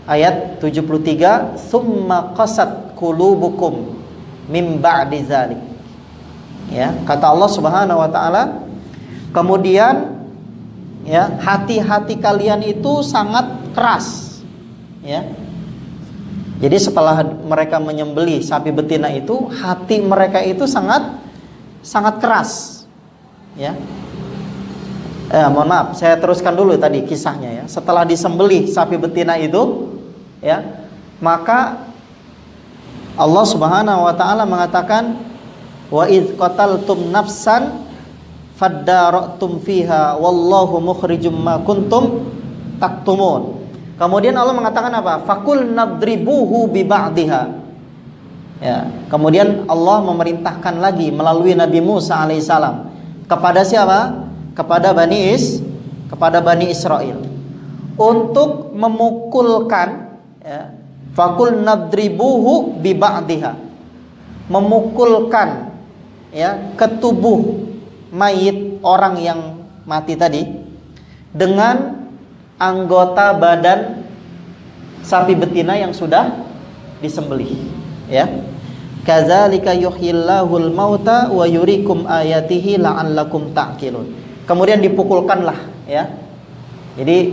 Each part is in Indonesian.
ayat 73, summa qasat qulubukum mim ba'di dzalik. Ya, kata Allah Subhanahu wa taala, kemudian ya, hati-hati kalian itu sangat keras. Ya. Jadi setelah mereka menyembelih sapi betina itu, hati mereka itu sangat keras. Ya. Mohon maaf, saya teruskan dulu tadi kisahnya ya. Setelah disembelih sapi betina itu, ya, maka Allah Subhanahu wa taala mengatakan, wa idz qataltum nafsan faddara'tum fiha wallahu mukhrijum ma kuntum taktumun. Kemudian Allah mengatakan apa? Fakul nadribuhu bi ba'dihha. Ya, kemudian Allah memerintahkan lagi melalui Nabi Musa alaihissalam kepada siapa? Kepada Bani Israel untuk memukulkan, ya, fakul nadribuhu bi ba'dihha, memukulkan, ya, ke tubuh mayit orang yang mati tadi dengan anggota badan sapi betina yang sudah disembelih, ya. Kadzalika yuhyillahul mauta wa yurikum ayatihi la'allakum ta'qilun. Kemudian dipukulkanlah, ya. Jadi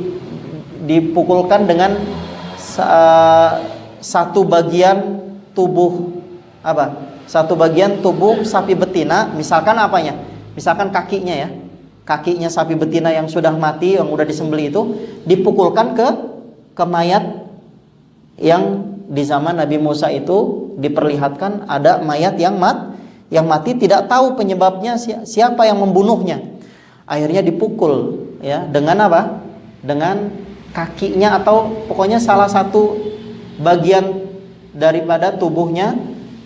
dipukulkan dengan satu bagian tubuh apa? Satu bagian tubuh sapi betina, misalkan apanya? Misalkan kakinya, ya. Kakinya sapi betina yang sudah mati, yang sudah disembelih itu dipukulkan ke mayat yang di zaman Nabi Musa itu diperlihatkan ada mayat yang mati, tidak tahu penyebabnya, siapa yang membunuhnya. Akhirnya dipukul, ya, dengan apa? Dengan kakinya atau pokoknya salah satu bagian daripada tubuhnya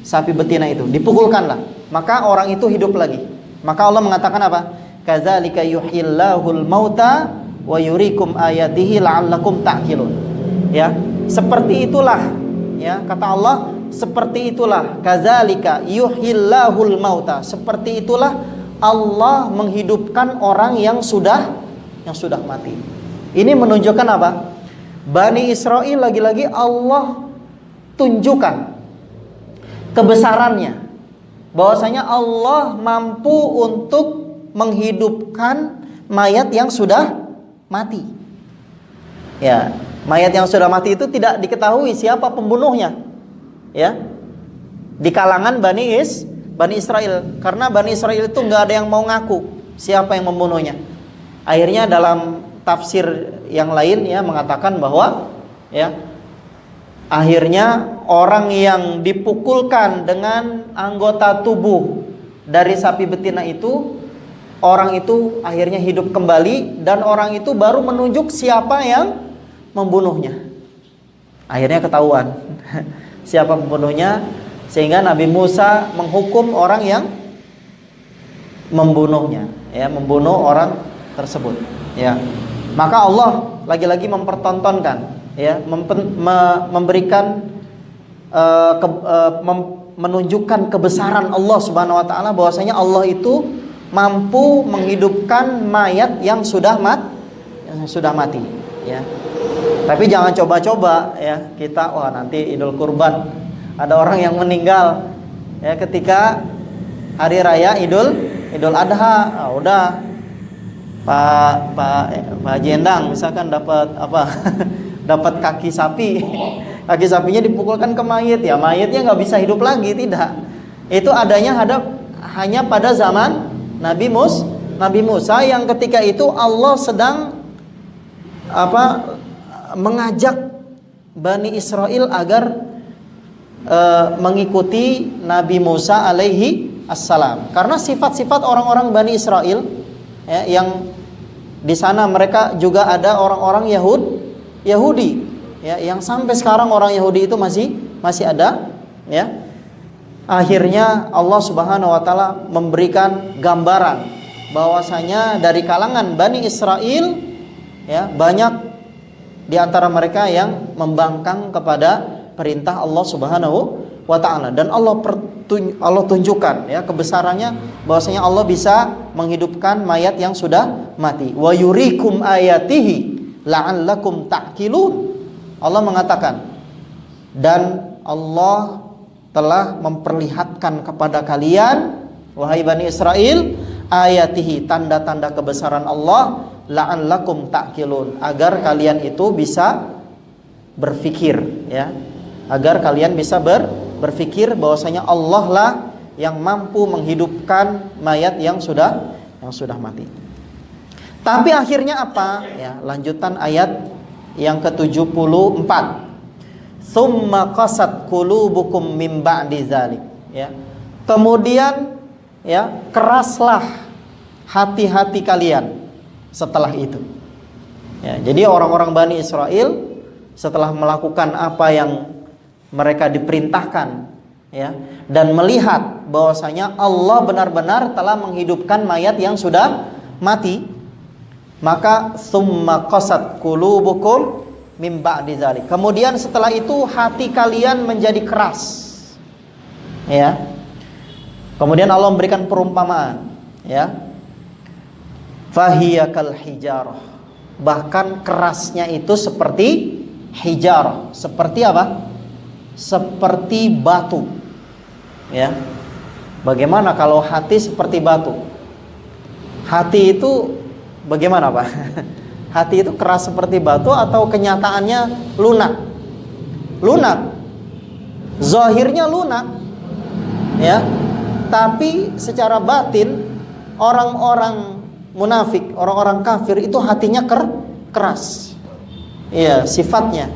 sapi betina itu dipukulkanlah, maka orang itu hidup lagi. Maka Allah mengatakan apa? Kadzalika yuhyillahul mauta wa yurikum ayatihi la'allakum ta'qilun. Ya, seperti itulah, ya, kata Allah, seperti itulah kadzalika yuhyillahul mauta. Seperti itulah Allah menghidupkan orang yang sudah mati. Ini menunjukkan apa? Bani Israel lagi-lagi Allah tunjukkan kebesarannya, bahwasanya Allah mampu untuk menghidupkan mayat yang sudah mati. Ya, mayat yang sudah mati itu tidak diketahui siapa pembunuhnya, ya, di kalangan Bani Israel, karena Bani Israel itu nggak ada yang mau ngaku siapa yang membunuhnya. Akhirnya dalam tafsir yang lain, ya, mengatakan bahwa, ya, akhirnya orang yang dipukulkan dengan anggota tubuh dari sapi betina itu, orang itu akhirnya hidup kembali dan orang itu baru menunjuk siapa yang membunuhnya. Akhirnya ketahuan siapa pembunuhnya, sehingga Nabi Musa menghukum orang yang membunuhnya, ya, membunuh orang tersebut, ya. Maka Allah lagi-lagi mempertontonkan, ya, memberikan menunjukkan kebesaran Allah Subhanahu wa taala, bahwasanya Allah itu mampu menghidupkan mayat yang sudah mati, ya. Tapi jangan coba-coba, ya, kita nanti Idul Kurban ada orang yang meninggal, ya, ketika hari raya Idul Adha, udah Pak Jendang misalkan dapat apa? Dapat kaki sapi. Kaki sapinya dipukulkan ke mayit, ya, mayitnya nggak bisa hidup lagi, tidak. Itu adanya hanya pada zaman Nabi Musa yang ketika itu Allah sedang mengajak Bani Israel agar mengikuti Nabi Musa alaihi assalam. Karena sifat-sifat orang-orang Bani Israel, ya, yang di sana mereka juga ada orang-orang Yahudi, ya, yang sampai sekarang orang Yahudi itu masih ada, ya. Akhirnya Allah Subhanahu wa taala memberikan gambaran bahwasanya dari kalangan Bani Israel, ya, banyak di antara mereka yang membangkang kepada perintah Allah Subhanahu wa taala, dan Allah tunjukkan, ya, kebesarannya, bahwasanya Allah bisa menghidupkan mayat yang sudah mati. Wa yurikum ayatihi la'allakum ta'qilun. Allah mengatakan, dan Allah telah memperlihatkan kepada kalian, wahai Bani Israel, ayatihi, tanda-tanda kebesaran Allah, la'allakum ta'qilun, agar kalian itu bisa berfikir, ya, agar kalian bisa berfikir bahwasanya Allah lah yang mampu menghidupkan mayat yang sudah mati. Tapi akhirnya apa? Ya, lanjutan ayat yang ke-74. Tsumma qasat qulubukum mim ba'di dzalik, ya. Kemudian, ya, keraslah hati-hati kalian setelah itu. Ya, jadi orang-orang Bani Israel setelah melakukan apa yang mereka diperintahkan, ya, dan melihat bahwasanya Allah benar-benar telah menghidupkan mayat yang sudah mati, maka summa qasat qulubukum mim ba'di dzalik. Kemudian setelah itu hati kalian menjadi keras. Ya. Kemudian Allah memberikan perumpamaan, ya. Fahiya kal hijarah. Bahkan kerasnya itu seperti hijarah. Seperti apa? Seperti batu. Ya. Bagaimana kalau hati seperti batu? Hati itu bagaimana, Pak? Hati itu keras seperti batu atau kenyataannya lunak? Lunak. Zahirnya lunak, ya. Tapi secara batin orang-orang munafik, orang-orang kafir itu hatinya keras. Iya, sifatnya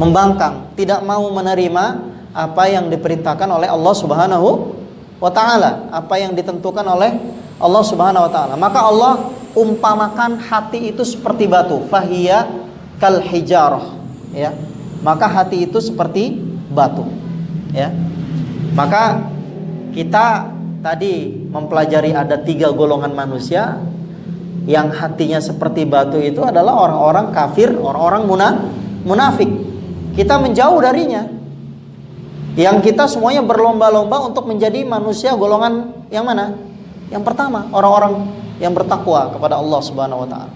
membangkang, tidak mau menerima apa yang diperintahkan oleh Allah Subhanahu wa taala, apa yang ditentukan oleh Allah Subhanahu wa taala. Maka Allah umpamakan hati itu seperti batu, fahiya kal hijarah, ya. Maka hati itu seperti batu, ya. Maka kita tadi mempelajari ada 3 golongan manusia. Yang hatinya seperti batu itu adalah orang-orang kafir, orang-orang munafik. Kita menjauh darinya. Yang kita semuanya berlomba-lomba untuk menjadi manusia golongan yang mana? Yang pertama, orang-orang yang bertakwa kepada Allah Subhanahu wa taala.